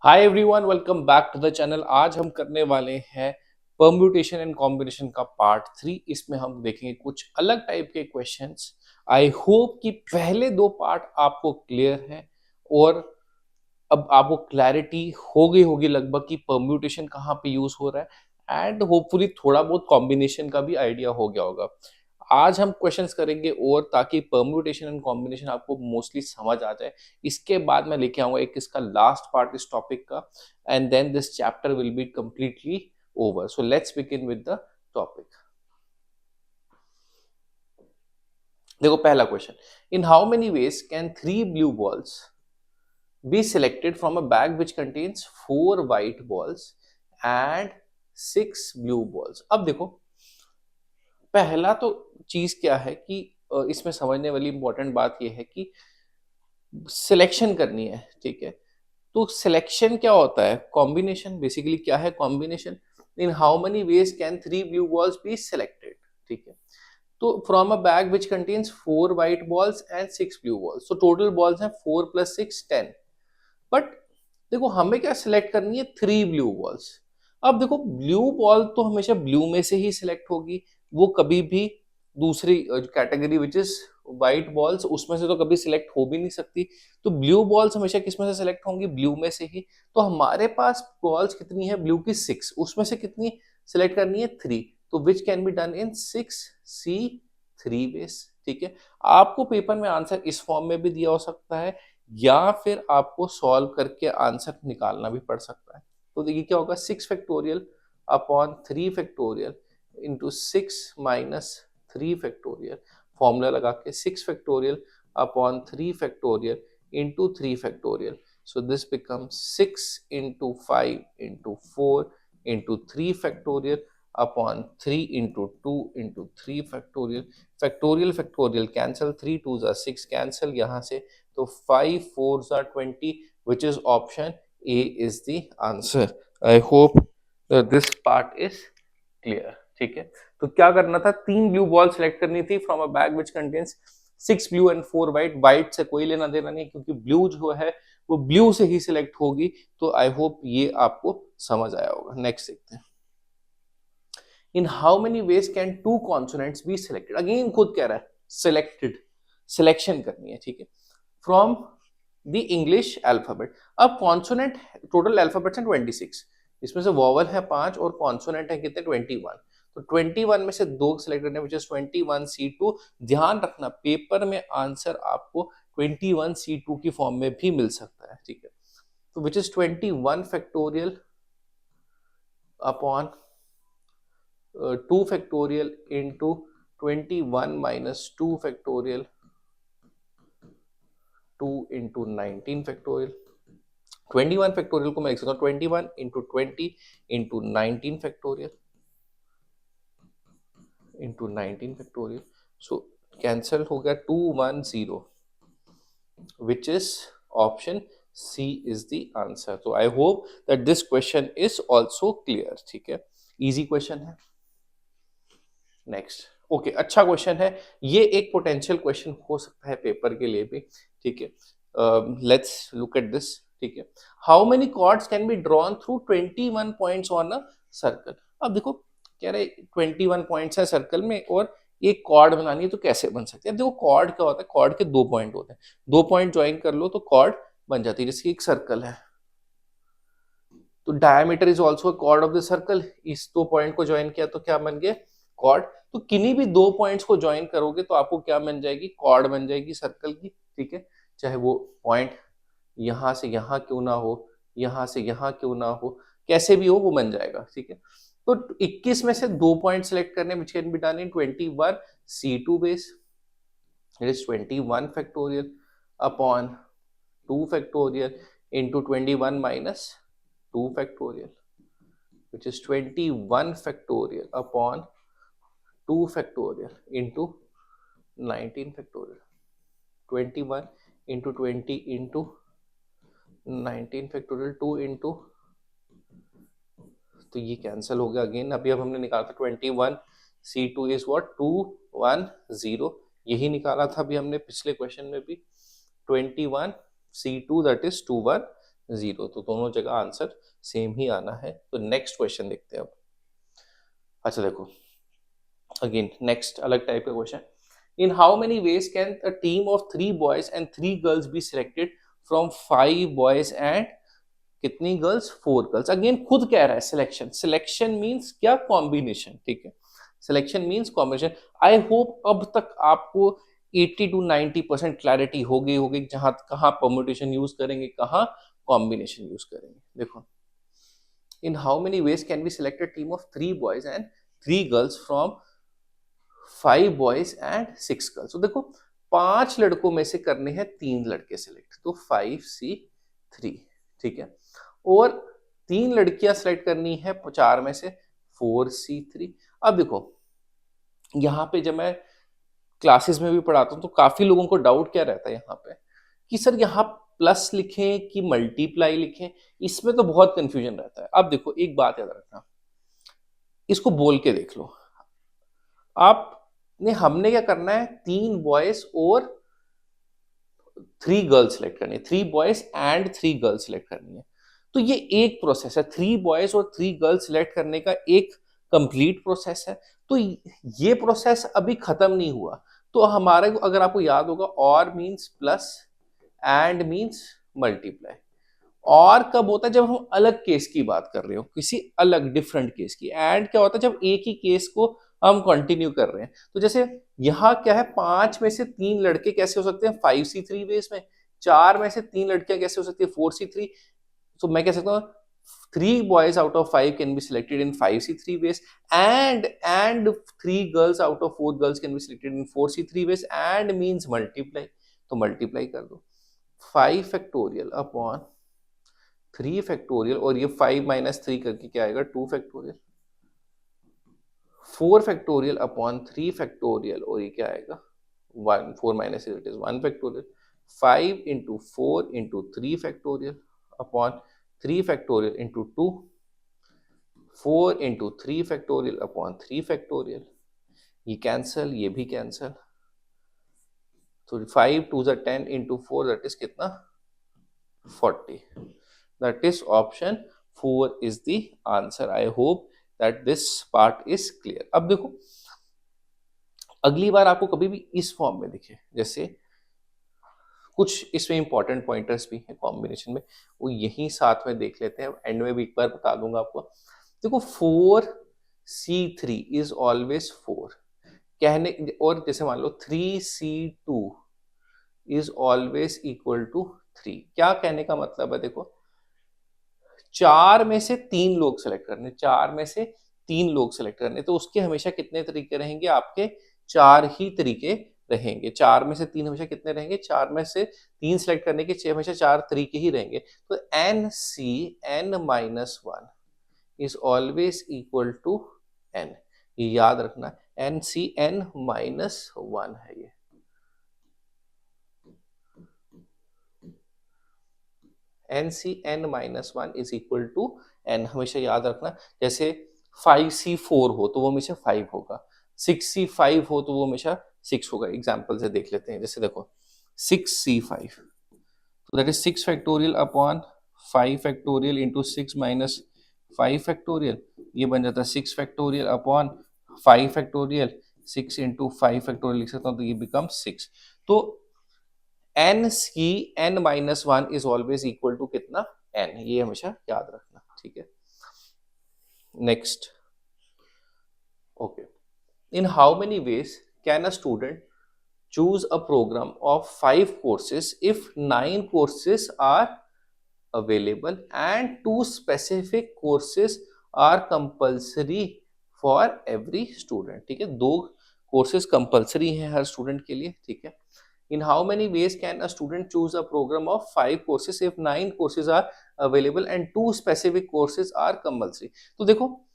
Hi everyone, welcome back to the channel. आज हम करने वाले हैं परम्यूटेशन एंड कॉम्बिनेशन का पार्ट 3। इसमें हम देखेंगे कुछ अलग टाइप के क्वेश्चंस। आई होप कि पहले दो पार्ट आपको क्लियर हैं और अब आपको क्लैरिटी हो गई होगी लगभग कि परम्यूटेशन कहाँ पे यूज हो रहा है एंड होपफुली थोड़ा बहुत कॉम्बिनेशन का भी आइडिया हो गया होगा। आज हम क्वेश्चंस करेंगे और ताकि परम्यूटेशन एंड कॉम्बिनेशन आपको मोस्टली समझ आ जाए। इसके बाद मैं लेके आऊंगा एक इसका लास्ट पार्ट इस टॉपिक का and then this chapter will be completely over. So let's begin with the topic. देखो पहला question, in how many ways can 3 blue balls be selected from a bag which contains 4 white balls and 6 blue balls। अब देखो पहला तो चीज क्या है कि इसमें समझने वाली इंपॉर्टेंट बात यह है कि सिलेक्शन करनी है, ठीक है। तो सिलेक्शन क्या होता है? कॉम्बिनेशन। बेसिकली क्या है combination? In how many ways can 3 blue balls be selected, ठीक है। तो from a bag which contains 4 white balls and 6 blue balls, तो टोटल बॉल्स हैं 4 + 6 10। बट देखो हमें क्या सिलेक्ट करनी है? 3 blue balls। अब देखो ब्लू बॉल तो हमेशा ब्लू में से ही सिलेक्ट होगी, वो कभी भी दूसरी category which is white balls उसमें से तो कभी सिलेक्ट हो भी नहीं सकती। तो ब्लू बॉल्स हमेशा किस में से सिलेक्ट होंगी? ब्लू में से ही। तो हमारे पास बॉल्स कितनी है ब्लू की? 6। उसमें से कितनी सिलेक्ट करनी है? 3। तो which can be done in 6C3 ways, ठीक है। आपको पेपर में आंसर इस फॉर्म में भी दिया हो सकता है या फिर आपको सॉल्व करके आंसर निकालना भी पड़ सकता है। तो देखिए क्या होगा, 6 factorial upon 3 factorial into 6 - 3 factorial. Formula लगा के 6 factorial upon 3 factorial into 3 factorial. So this become 6 × 5 × 4 into 3 factorial upon 3 × 2 × 3 factorial. Factorial factorial cancel, 3 × 2 = 6 cancel यहाँ से। तो 5 × 4 = 20 which is option A is the answer। I hope this part is clear, ठीक है। तो क्या करना था? 3 blue ball सेलेक्ट करनी थी from a bag which contains 6 blue and 4 white। White से कोई लेना देना नहीं क्योंकि ब्लू जो है वो ब्लू से ही सिलेक्ट होगी। तो आई होप ये आपको समझ आया होगा। नेक्स्ट देखते हैं, इन how many ways can 2 consonants be selected. Again खुद कह रहा है सिलेक्टेड, सिलेक्शन करनी है, ठीक है, फ्रॉम द इंग्लिश अल्फाबेट। अब कॉन्सोनेंट टोटल अल्फाबेट्स हैं 26, इसमें से वॉवल है 5 और कॉन्सोनेंट है कितने? 21। तो 21 में से दो सिलेक्ट करने विच इज 21C2। ध्यान रखना पेपर में आंसर आपको 21C2 की फॉर्म में भी मिल सकता है, ठीक है। तो which is 21 factorial upon 2 factorial into 21 - 2 factorial 2 into 19 factorial. 21 factorial को मैं लिख सकता हूँ 21 into 20 into 19 factorial into 19 factorial. So cancel हो गया 210 which is option C is the answer. तो I hope that this question is also clear, ठीक है। इजी क्वेश्चन है। नेक्स्ट, ओके, अच्छा क्वेश्चन है ये। एक पोटेंशियल क्वेश्चन हो सकता है पेपर के लिए भी, ठीक है। लेट्स लुक एट दिस, ठीक है। How many chords can be drawn through 21 points on a circle. अब देखो कह रहे 21 पॉइंट्स है सर्कल में और एक कॉर्ड बनानी है तो कैसे बन सकते हैं? देखो कॉर्ड क्या होता है, कॉर्ड के 2 पॉइंट होते हैं, 2 पॉइंट ज्वाइन कर लो तो कॉर्ड बन जाती है। जैसे एक सर्कल है तो diameter is also chord of the circle. इस 2 पॉइंट को ज्वाइन किया तो क्या बन गया? कॉर्ड। तो किन्हीं भी 2 पॉइंट्स को ज्वाइन करोगे तो आपको क्या बन जाएगी? कॉर्ड बन जाएगी सर्कल की, ठीक है। चाहे वो पॉइंट यहां से यहां क्यों ना हो, यहां से यहां क्यों ना हो, कैसे भी हो वो बन जाएगा, ठीक है। तो 21 में से 2 पॉइंट सेलेक्ट करने विच can be done in 21C2 base. It is 21 factorial upon 2 factorial into 21 - 2 factorial which is 21 factorial upon 2 factorial into 19 factorial। 21 into 20 into 19 factorial 2 into, तो ये कैंसिल हो गया अगेन। अभी अब हमने निकाला था 21C2 इज व्हाट? 210। यही निकाला था अभी हमने पिछले क्वेश्चन में भी। 21C2 that is 210। 0, तो दोनों जगह आंसर सेम ही आना है। तो नेक्स्ट क्वेश्चन देखते हैं अब। अच्छा देखो, अगेन नेक्स्ट अलग टाइप का question. In how many ways can a team of 3 boys and 3 girls be selected from 5 boys and कितनी गर्ल्स, 4 गर्ल्स। अगेन खुद कह रहा है सिलेक्शन, सिलेक्शन मींस क्या, कॉम्बिनेशन, ठीक है, selection means combination. I hope अब तक आपको 80 to 90% क्लैरिटी होगी जहां कहाँ परम्यूटेशन यूज करेंगे, कहाँ कॉम्बिनेशन यूज करेंगे। देखो, इन how many ways can be select a team of 3 boys and 3 girls from 5 boys and 6 girls. तो देखो, 5 लड़कों में से करने हैं 3 लड़के सिलेक्ट, तो 5C3, ठीक है, और 3 लड़कियां सिलेक्ट करनी है 4 में से, 4C3। अब देखो, यहाँ पे जब मैं क्लासेस में भी पढ़ाता हूँ तो काफी लोगों को डाउट क्या रहता है यहाँ पे कि सर यहाँ प्लस लिखें कि मल्टीप्लाई लिखें, इसमें तो बहुत कंफ्यूजन रहता है। अब देखो, एक बात याद रखना, इसको बोल के देख लो आपने, हमने क्या करना है, 3 बॉयज और 3 गर्ल्स सेलेक्ट करनी है, 3 बॉयज एंड 3 गर्ल्स सेलेक्ट करनी है। तो ये एक प्रोसेस है, 3 बॉयज और 3 गर्ल्स सेलेक्ट करने का एक कंप्लीट प्रोसेस है। तो ये प्रोसेस अभी खत्म नहीं हुआ। तो हमारे को, अगर आपको याद होगा, और means plus, and means multiply. और कब होता है, जब हम अलग केस की बात कर रहे हो, किसी अलग डिफरेंट केस की। एंड क्या होता है, जब एक ही केस को हम कंटिन्यू कर रहे हैं। तो जैसे यहाँ क्या है, 5 में से 3 लड़के कैसे हो सकते हैं 5C3 बेस में, 4 में से 3 लड़कियां कैसे हो सकती है 4C3। तो मैं कह सकता हूँ 3 boys out of 5 can be selected in 5C3 base, and 3 girls out of 4 girls can be selected in 4C3 base, and means multiply। तो मल्टीप्लाई कर दो, 5 फैक्टोरियल अपॉन 3 फैक्टोरियल, और ये 5 माइनस 3 करके क्या आएगा, 2 फैक्टोरियल, 4 फैक्टोरियल अपॉन 3 फैक्टोरियल, और ये क्या आएगा 1, 4 minus it is 1 factorial, 5 into 4 into 3 factorial upon 3 factorial into 2, 4 into 3 factorial upon 3 factorial. ये कैंसल, ये भी कैंसल, तो 5 2 ज़ा 10 इंटू 4 दैट इज कितना, 40। That is option 4 is the answer. I hope that this part is clear. अब देखो, अगली बार आपको कभी भी इस फॉर्म में दिखे, जैसे कुछ इसमें इंपॉर्टेंट पॉइंटर्स भी हैं कॉम्बिनेशन में, वो यही साथ में देख लेते हैं, एंड में भी एक बार बता दूंगा आपको। देखो, 4C3 इज ऑलवेज 4 कहने, और जैसे मान लो 3C2 is always equal to 3, क्या कहने का मतलब है, देखो 4 में से 3 लोग सेलेक्ट करने, 4 में से 3 लोग सेलेक्ट करने, तो उसके हमेशा कितने तरीके रहेंगे, आपके 4 ही तरीके रहेंगे। 4 में से 3 हमेशा कितने रहेंगे, 4 में से 3 सेलेक्ट करने के हमेशा 4 तरीके ही रहेंगे। तो NCN-1 is always equal to n, ये याद रखना, NCN-1 है ये। NCN-1 is equal to n, हमेशा याद रखना। जैसे 5C4 हो तो वो हमेशा 5 होगा, 6C5 हो तो वो हमेशा 6 होगा। एग्जाम्पल से देख लेते हैं, जैसे देखो 6C5, तो that is 6 factorial upon 5 factorial into 6 minus 5 factorial, ये बन जाता है 6 factorial upon 5 factorial, 6 into 5 factorial लिख सकता हूँ, तो ये बिकम 6। तो NCN-1 is always equal to कितना, n, ये हमेशा याद रखना, ठीक है। Next, okay, in how many ways can a student choose a program of 5 courses if 9 courses are available and 2 specific courses are compulsory for every student, ठीक है, 2 courses compulsory हैं हर student के लिए, ठीक है। In how many ways can a student choose a program of 5 courses if 9 courses are available and 2 specific courses are compulsory? तो देखो,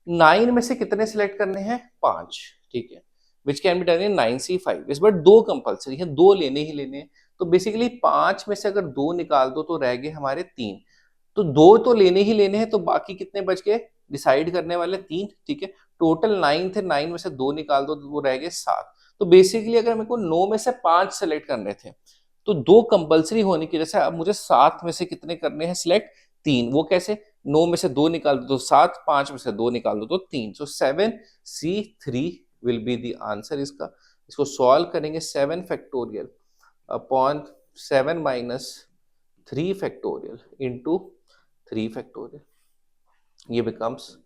9 में से कितने सिलेक्ट करने हैं, 5, ठीक है, विच can be done in 9C5 but 2 compulsory है, 2 लेने ही लेने हैं। तो बेसिकली 5 में से अगर 2 निकाल दो तो रह गए हमारे 3, तो 2 तो लेने ही लेने हैं, तो बाकी कितने बच गए, डिसाइड करने वाले 3, ठीक है। टोटल 9 थे, 9 में से 2 निकाल दो तो वो रह गए 7। तो बेसिकली अगर मेरे को 9 में से 5 सेलेक्ट करने थे तो दो कंपलसरी होने की वजह से अब मुझे 7 में से कितने करने हैं सिलेक्ट, 3। वो कैसे, 9 में से 2 निकाल दो तो 7, 5 में से 2 निकाल दो तो 3। सो 7C3 will be the answer इसका। इसको सॉल्व करेंगे 7 factorial upon 7 minus 3 factorial into 3 factorial, ये becomes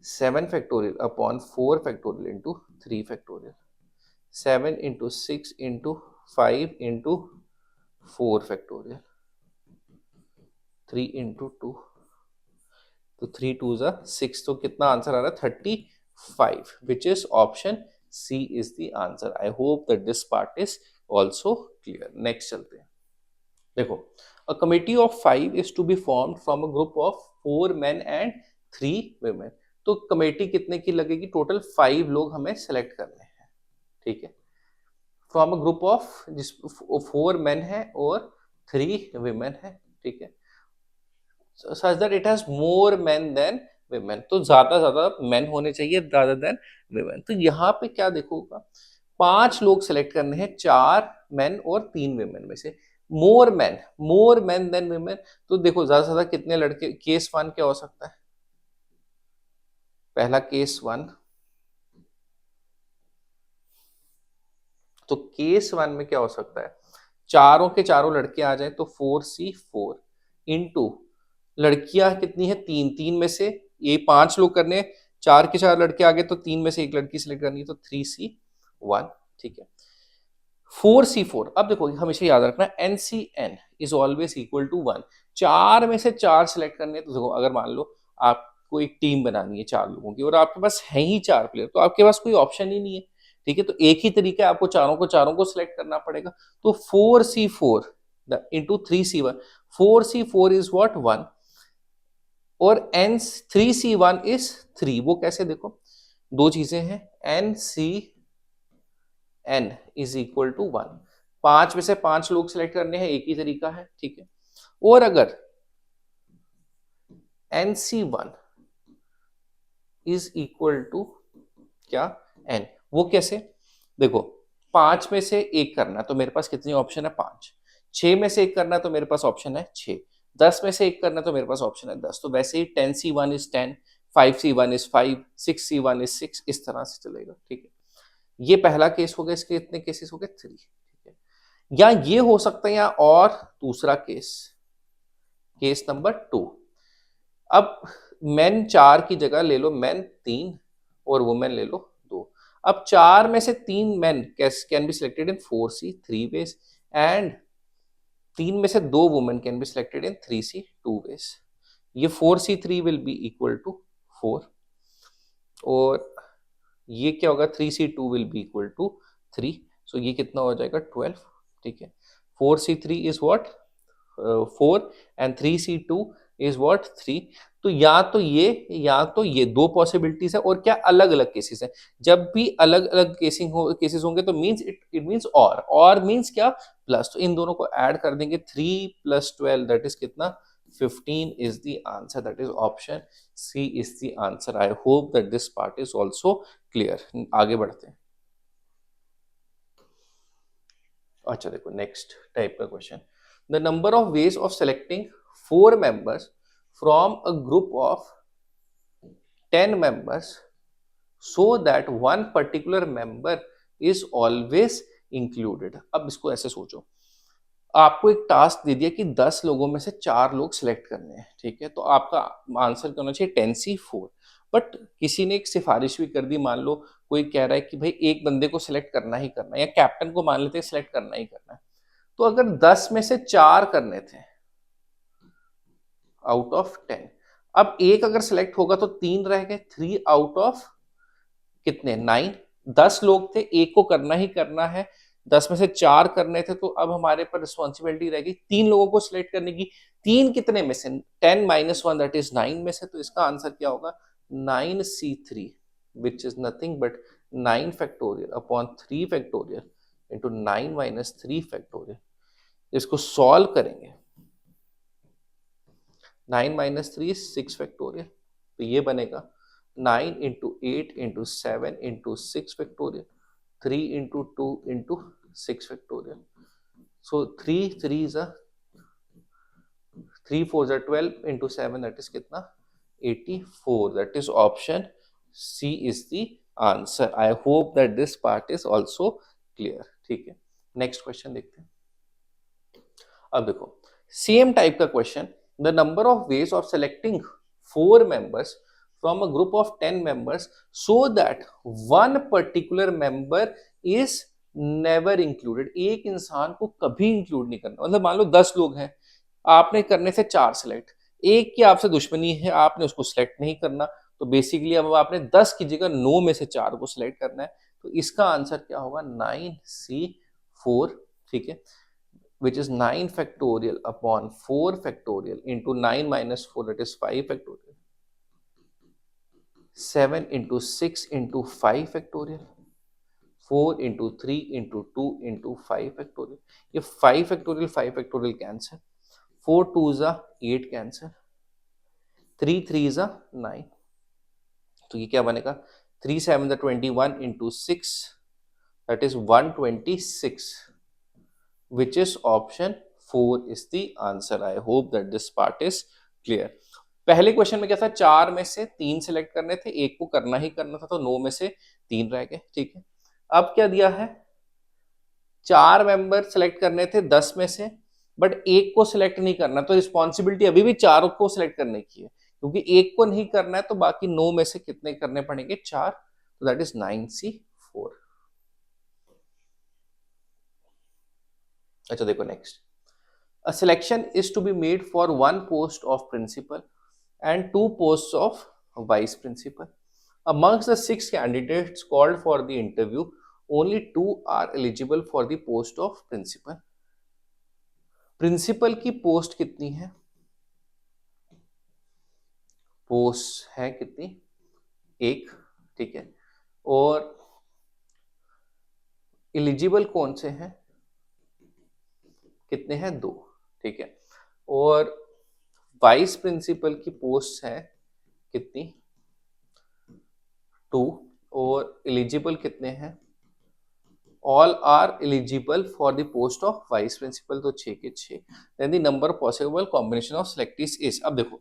7 factorial upon 4 factorial into 3 factorial. 7 into 6 into 5 into 4 factorial. 3 into 2. तो 3 2s are 6. तो कितना आंसर आ रहा है 35, which is option C is the answer. I hope that this part is also clear. Next चलते हैं। देखो, a committee of 5 is to be formed from a group of 4 men and 3 women. तो committee कितने की लगेगी, total 5 लोग हमें select करने हैं, ठीक है, फ्रॉम अ ग्रुप ऑफ जिस 4 मेन है और 3 विमेन है, ठीक है, such that it has more men than women, तो ज्यादा मेन होने चाहिए ज्यादा देन विमेन। तो यहाँ पे क्या देखोगा, 5 लोग सेलेक्ट करने हैं, 4 मेन और 3 विमेन में से। मोर मेन देन विमेन, तो देखो ज्यादा से ज्यादा कितने लड़के, केस 1 क्या हो सकता है, पहला केस 1, तो केस 1 में क्या हो सकता है, चारों के चारों लड़के आ जाए तो 4C4 इंटू लड़कियां कितनी है 3, 3 में से ये 5 लोग करने हैं, 4 के 4 लड़के आ गए तो 3 में से एक लड़की सिलेक्ट करनी है तो 3C1, ठीक है। 4C4, अब देखो हमेशा याद रखना NCN is always equal to 1। 4 में से 4 सिलेक्ट करने हैं, तो देखो अगर मान लो आपको एक टीम बनानी है 4 लोगों की और आपके पास है ही 4 प्लेयर, तो आपके पास कोई ऑप्शन ही नहीं है, ठीक है, तो एक ही तरीका है, आपको चारों को सिलेक्ट करना पड़ेगा। तो 4C4 into 3C1, 4C4 is what 1 और N 3C1 इज 3। वो कैसे, देखो दो चीजें हैं, NCN इज इक्वल टू 1, 5 में से 5 लोग सिलेक्ट करने हैं, एक ही तरीका है, ठीक है। और अगर NC1 इज इक्वल टू क्या N, वो कैसे, देखो 5 में से एक करना है तो मेरे पास कितनी ऑप्शन है 5, 6 में से एक करना है तो मेरे पास ऑप्शन है 6, 10 में से एक करना है तो मेरे पास ऑप्शन है 10। तो वैसे ही 10C1 is 10, 5C1 is 5, 6C1 is 6, इस तरह से चलेगा, ठीक है। ये पहला केस हो गया, इसके कितने केसेस हो गए 3, ठीक है। या ये हो सकता है या और दूसरा केस, केस नंबर 2, अब मेन 4 की जगह ले लो मेन 3 और वुमेन ले लो 2। अब 4 में से 3 men can be selected in 4C3 ways and 3 में से 2 women can be selected in 3C2 ways. ये 4C3 will be equal to 4 और ये क्या होगा 3C2 will be equal to 3, so ये कितना हो जाएगा 12, ठीक है। 4C3 is what 4 and 3C2 is what 3। तो या तो ये दो पॉसिबिलिटीज है और क्या अलग अलग केसेस है। जब भी अलग अलग केसेस होंगे तो मींस इट मींस और मींस क्या प्लस, तो इन दोनों को ऐड कर देंगे 3 + 12 दैट इज कितना 15 is the answer, that is option C is the answer. I hope that this part is also clear. आगे बढ़ते हैं। अच्छा देखो नेक्स्ट टाइप का question, the number of ways of selecting 4 members from a group of 10 members so that one particular member is always included। अब इसको ऐसे सोचो, आपको एक टास्क दे दिया कि 10 लोगों में से 4 लोग सिलेक्ट करने हैं, ठीक है, तो आपका आंसर क्या होना चाहिए 10C4। बट किसी ने एक सिफारिश भी कर दी, मान लो कोई कह रहा है कि भाई एक बंदे को सिलेक्ट करना ही करना है, या कैप्टन को मान लेते हैं सिलेक्ट करना ही करना है। तो अगर 10 में से 4 करने थे आउट ऑफ 10, अब एक अगर सिलेक्ट होगा तो 3 रह गए, 3 आउट ऑफ कितने 9, 10 लोग थे, एक को करना ही करना है, 10 में से 4 करने थे, तो अब हमारे पर रिस्पॉन्सिबिलिटी रहेगी 3 लोगों को सिलेक्ट करने की। 3 कितने में से 10 - 1 दैट इज 9 में से, तो इसका आंसर क्या होगा 9C3 which is nothing but 9 factorial upon 3 factorial into 9 - 3 factorial. इसको सॉल्व करेंगे 9 - 3 6 फैक्टोरियल, तो ये बनेगा 9 × 8 × 7 × 6 factorial, 3 × 2 × 6 factorial. So 3 3 3 4 12 into 7 that is कितना 84. That is option C is the answer. I hope that this part is also clear. ठीक है, next question देखते हैं. अब देखो सेम टाइप का question. The number of ways of selecting 4 members from a group of 10 members so that one particular member is never included. एक इंसान को कभी इंक्लूड नहीं करना. मतलब मान लो 10 लोग हैं, आपने करने से 4 सिलेक्ट, एक की आपसे दुश्मनी है, आपने उसको सिलेक्ट नहीं करना, तो बेसिकली अब आपने 10 की जगह 9 में से 4 को सिलेक्ट करना है. तो इसका आंसर क्या होगा 9C4. ठीक है, which is 9 factorial upon 4 factorial into 9 minus 4 that is 5 factorial, 7 into 6 into 5 factorial, 4 into 3 into 2 into 5 factorial. ये 5 factorial cancel, 4 2s are 8 cancel, 3 3s are 9. तो ये क्या बनेगा 3 7 21 into 6 that is 126, which is option 4 is the answer. I hope that this part is clear. पहले question में क्या था, 4 में से 3 सिलेक्ट करने थे, एक को करना ही करना था, तो 9 में से 3 रह गए. ठीक है, अब क्या दिया है, 4 मेंबर सिलेक्ट करने थे 10 में से, बट एक को सिलेक्ट नहीं करना, तो रिस्पॉन्सिबिलिटी अभी भी 4 को सिलेक्ट करने की है, क्योंकि एक को नहीं करना है तो बाकी 9 में से कितने करने पड़ेंगे 4, तो दैट इज 9C4. अच्छा देखो next. A selection is to be made for 1 post of principal and 2 posts of vice principal. Amongst the 6 candidates called for the interview, only 2 are eligible for the post of principal. Principal की post कितनी है, post है कितनी, एक. ठीक है, और eligible कौन से हैं, कितने हैं, 2. ठीक है, और वाइस प्रिंसिपल की पोस्ट है कितनी, 2, और एलिजिबल कितने हैं, all are eligible for the post of vice principal, तो 6 के 6. Then the number possible combination of selectees is. अब देखो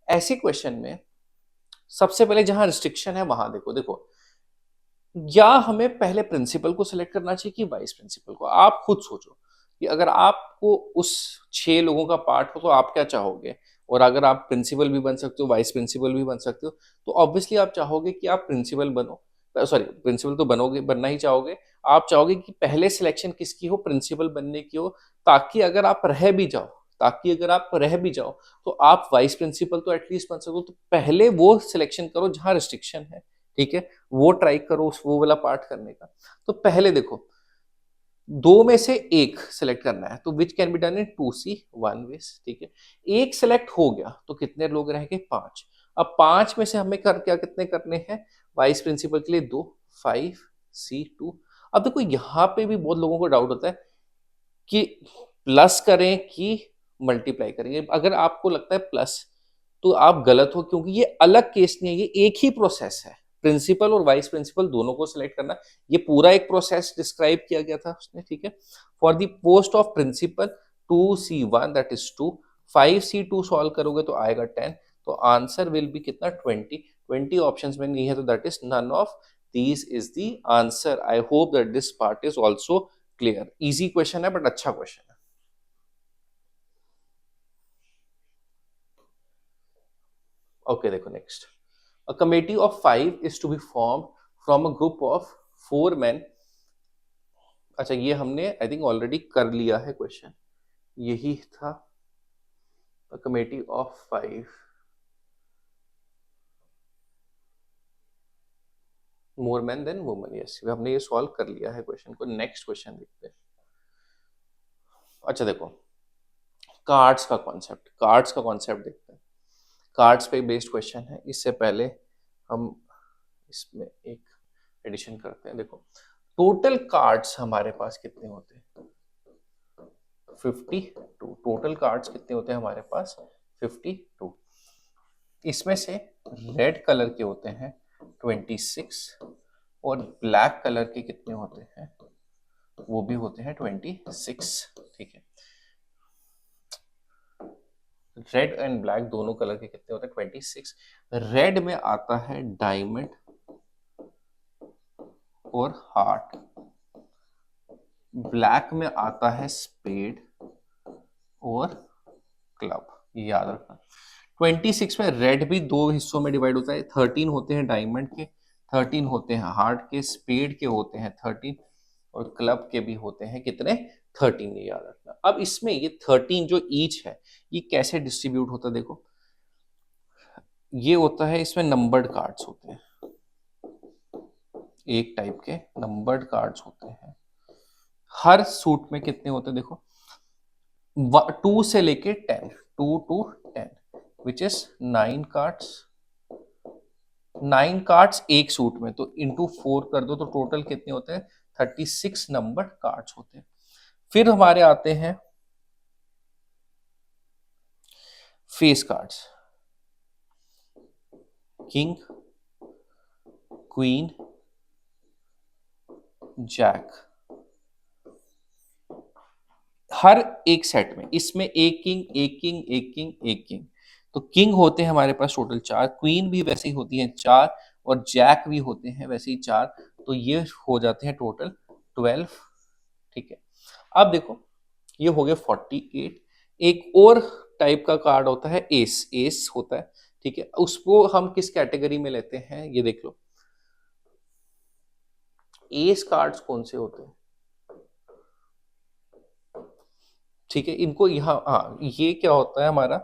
ऐसे क्वेश्चन में सबसे पहले जहां रिस्ट्रिक्शन है वहां देखो या हमें पहले प्रिंसिपल को सिलेक्ट करना चाहिए कि वाइस प्रिंसिपल को. आप खुद सोचो कि अगर आपको उस 6 लोगों का पार्ट हो तो आप क्या चाहोगे, और अगर आप प्रिंसिपल भी बन सकते हो वाइस प्रिंसिपल भी बन सकते हो, तो ऑब्वियसली आप चाहोगे कि आप प्रिंसिपल बनो. सॉरी, प्रिंसिपल तो बनोगे, बनना ही चाहोगे. आप चाहोगे कि पहले सिलेक्शन किसकी हो, प्रिंसिपल बनने की हो, ताकि अगर आप रह भी जाओ, तो आप वाइस प्रिंसिपल तो एटलीस्ट बन सको. तो पहले वो सिलेक्शन करो जहां रिस्ट्रिक्शन है. ठीक है, वो ट्राई करो वो वाला पार्ट करने का. तो पहले देखो 2 में से एक सिलेक्ट करना है, तो which can be done in 2C1 ways. ठीक है, एक सिलेक्ट हो गया तो कितने लोग रह गए, 5. अब 5 में से हमें क्या कितने करने हैं, वाइस प्रिंसिपल के लिए 2, 5C2. अब देखो यहाँ पे भी बहुत लोगों को डाउट होता है कि प्लस करें कि मल्टीप्लाई करेंगे. अगर आपको लगता है प्लस तो आप गलत हो, क्योंकि ये अलग केस नहीं है, ये एक ही प्रोसेस है. प्रिंसिपल और वाइस प्रिंसिपल दोनों को सिलेक्ट करना, ये पूरा एक प्रोसेस डिस्क्राइब किया गया था उसने. ठीक है, for the post of principal 2C1 that is 2, 5C2 solve करोगे तो आएगा 10. तो आंसर विल बी कितना 20 ऑप्शंस में नहीं है, तो that is none of these is the answer. I hope that this part is also clear. Easy question है बट अच्छा क्वेश्चन है. ओके देखो next. A committee of 5 is to be formed from a group of 4 men. अच्छा ये हमने I think already कर लिया है क्वेश्चन, यही था. A committee of 5 more men than women. Yes, हमने ये सॉल्व कर लिया है क्वेश्चन को. नेक्स्ट क्वेश्चन देखते हैं. अच्छा देखो कार्ड्स का कॉन्सेप्ट देखते हैं. कार्ड्स पे बेस्ड क्वेश्चन है. इससे पहले हम इसमें एक एडिशन करते हैं. देखो टोटल कार्ड्स हमारे पास कितने होते हैं, 52. टोटल कार्ड्स कितने होते हैं हमारे पास, 52. इसमें से रेड कलर के होते हैं 26 और ब्लैक कलर के कितने होते हैं वो भी होते हैं 26, ठीक है। रेड एंड ब्लैक दोनों कलर के कितने होते हैं? 26। रेड में आता है डायमंड और हार्ट, ब्लैक में आता है स्पेड और क्लब, ये याद रखना। 26 में रेड भी दो हिस्सों में डिवाइड होता है, 13 होते हैं डायमंड के, 13 होते हैं हार्ट के, स्पेड के होते हैं 13 और क्लब के भी होते हैं कितने? 13, ये याद रखना। अब इसमें ये 13 जो ईच है ये कैसे डिस्ट्रीब्यूट होता है? देखो ये होता है, इसमें नंबर्ड कार्ड्स होते हैं, एक टाइप के नंबर्ड कार्ड्स होते हैं। हर सूट में कितने होते हैं? देखो 2 से लेके 10, 2 to 10 which is 9 cards. 9 cards एक सूट में, तो इंटू 4 कर दो तो टोटल कितने होते हैं? 36 नंबर कार्ड्स होते हैं। फिर हमारे आते हैं face cards, king, queen, jack, हर एक सेट में। इसमें एक किंग, एक किंग, एक किंग, एक किंग, तो किंग होते हैं हमारे पास टोटल 4, क्वीन भी वैसे ही होती है 4 और जैक भी होते हैं वैसे ही 4, तो ये हो जाते हैं टोटल 12, ठीक है। अब देखो ये हो गया 48। एक और टाइप का कार्ड होता है एस, एस होता है, ठीक है। उसको हम किस कैटेगरी में लेते हैं ये देख लो। एस कार्ड्स कौन से होते हैं? ठीक है, इनको यहाँ, हाँ ये क्या होता है हमारा,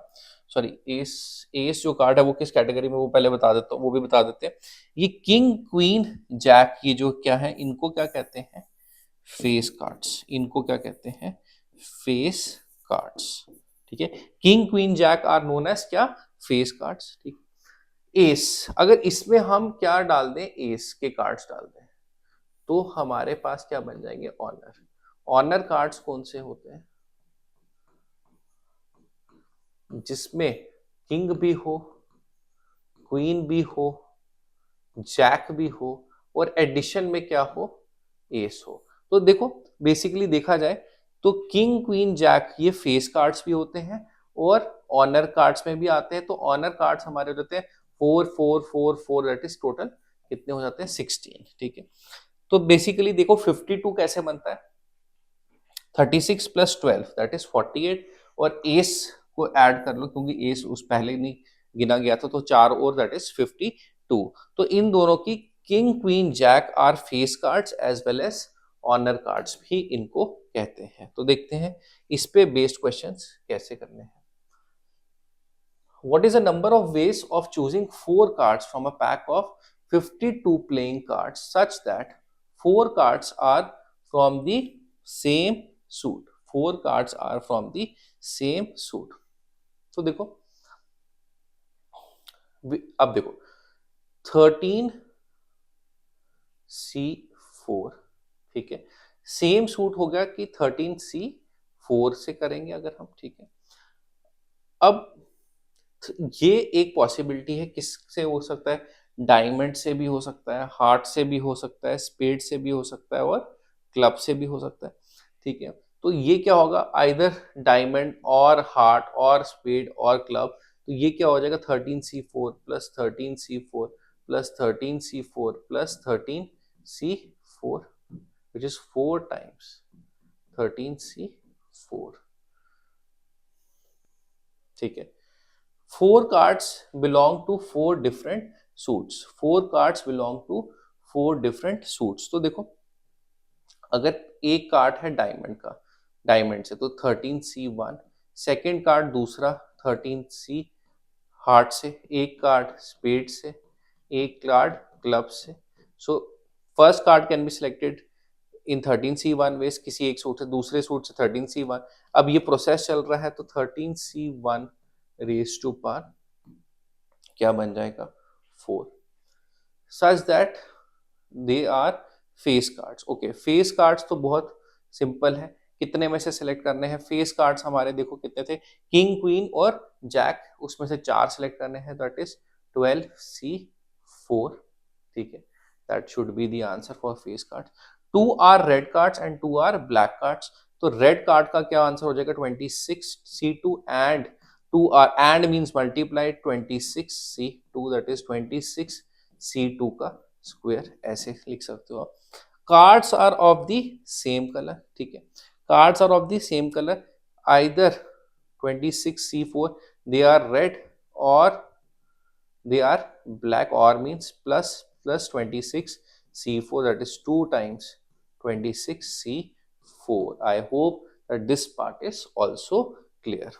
सॉरी एस, एस जो कार्ड है वो किस कैटेगरी में, वो पहले बता देता हूँ, वो भी बता देते हैं। ये किंग, क्वीन, जैक, ये जो क्या है इनको क्या कहते हैं? Face cards. इनको क्या कहते हैं? फेस कार्ड्स, ठीक है। King, queen, jack are known as क्या? फेस कार्ड्स, ठीक। एस, अगर इसमें हम क्या डाल दें, एस के कार्ड्स डाल दें, तो हमारे पास क्या बन जाएंगे? ऑनर। ऑनर कार्ड्स कौन से होते हैं? जिसमें किंग भी हो, क्वीन भी हो, जैक भी हो और एडिशन में क्या हो? एस हो। तो देखो बेसिकली देखा जाए तो किंग, क्वीन, जैक ये फेस कार्ड्स भी होते हैं और ऑनर कार्ड्स में भी आते हैं। तो ऑनर कार्ड्स हमारे रहते हैं 4 4 4 4, दैट इज टोटल कितने हो जाते हैं? 16, ठीक है। तो बेसिकली देखो 52 कैसे बनता है? 36 प्लस 12 दैट इज 48, और एस को ऐड कर लो क्योंकि एस उस पहले नहीं गिना गया था, तो 4 और दैट इज 52। तो इन दोनों की king, queen, jack are face cards as well as honour cards भी इनको कहते हैं। तो देखते हैं इस पे बेस्ड क्वेश्चंस कैसे करने हैं। What is the number of ways of choosing 4 cards from a pack of 52 playing cards such that 4 cards are from the same suit? 4 cards are from the same suit. तो देखो अब देखो 13C4, ठीक है। Same suit हो गया कि 13C4 से करेंगे अगर हम, ठीक है। अब ये एक पॉसिबिलिटी है, किससे हो सकता है? डायमंड से भी हो सकता है, हार्ट से भी हो सकता है, स्पेड से भी हो सकता है और क्लब से भी हो सकता है, ठीक है। तो ये क्या होगा? आइदर डायमंड और हार्ट और स्पेड और क्लब, तो ये क्या हो जाएगा? 13C4 plus 13C4 plus 13C4 plus 13C4 which is 4 times 13C4, ठीक है। 4 cards belong to 4 different suits. 4 cards belong to 4 different suits. तो देखो अगर एक कार्ड है डायमंड का, डायमंड से, तो 13C1, सेकेंड कार्ड दूसरा 13C हार्ट से, एक कार्ड स्पेड से, एक कार्ड क्लब से। So first card can be selected in 13C1 ways, किसी एक सूट से, दूसरे सूट से 13C1। अब ये प्रोसेस चल रहा है तो 13C1 रेज टू पार क्या बन जाएगा? 4, such that they are face cards. Okay, face cards तो बहुत सिंपल है, कितने में से सिलेक्ट करने हैं? फेस कार्ड्स हमारे देखो कितने थे? किंग, क्वीन और जैक, उसमें से 4 सिलेक्ट करने हैं, दैट इज 12C4, ठीक है। That should be the answer for face cards. 2 are red cards and 2 are black cards. तो रेड कार्ड का क्या आंसर हो जाएगा 26C2 and 2 are and means multiply 26C2 that is 26C2 का square, ऐसे लिख सकते हो आप. Cards are of the same colour. ठीक है, cards are of the same colour, either 26C4 they are red or they are black, or means plus 26C4 that is 2 times 26C4. I hope that this part is also clear.